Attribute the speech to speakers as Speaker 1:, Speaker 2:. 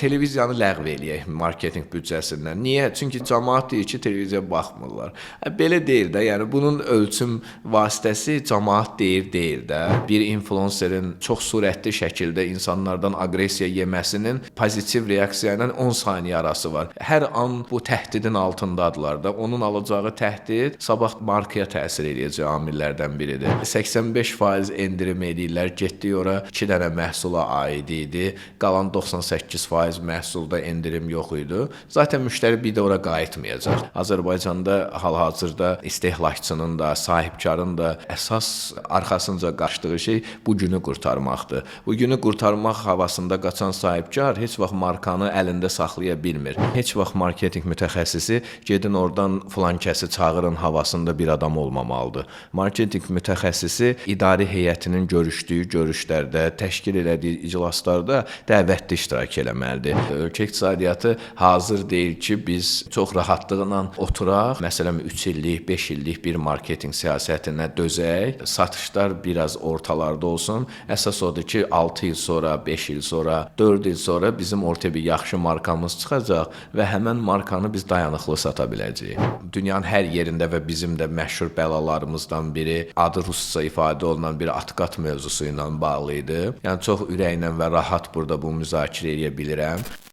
Speaker 1: televiziyanı ləğv eləyək marketinq büdcəsindən. Niyə? Çünki cəmaət deyir ki, televiziyaya baxmırlar. Belə deyil də, yəni bunun ölçüm vasitəsi cəmaət deyir də. Bir influencerin çox sürətli şəkildə insanlardan aqressiya yeməsinin pozitiv reaksiya ilə 10 saniyə arası var. Hər an bu təhdidin altındadırlar da. Onun alacağı təhdid sabah markaya təsir edəcək amillərdən biridir. 85% endirim edirlər, getdik ora 2 dənə məhsula aid idi. Qalan 98% məhsulda endirim yox idi. Zaten müştəri bir də ora qayıtmayacaq. Azərbaycanda hal-hazırda istehlakçının da, sahibkarın da əsas arxasınca qaçdığı şey bu günü qurtarmaqdır. Bu günü qurtarmaq havasında qaçan sahibkar heç vaxt markanı əlində saxlaya bilmir. Heç vaxt marketinq mütəxəssisi gedin oradan filan kəsi çağırın havasında bir adam olmamalıdır. Marketinq mütəxəssisi idarə heyətinin görüşdüyü görüşlərdə, təşkil elədiyi iclaslarda dəvətli iştirak eləməlidir. Ölkə iqtisadiyyatı hazır deyil ki, biz çox rahatlıqla oturaq, məsələn 3 illik, 5 illik bir marketinq siyasətinə dözək, satışlar biraz ortalarda olsun. Əsas odur ki, 6 il sonra, 5 il sonra, 4 il sonra bizim ortaya bir yaxşı markamız çıxacaq və həmən markanı biz dayanıqlı sata biləcəyik. Dünyanın hər yerində və bizim də məşhur bəlalarımızdan biri adı rusca ifadə olunan bir atqat mövzusu ilə bağlı idi. Yəni çox ürəklə və rahat burada bu müzakirə edə bilirəm.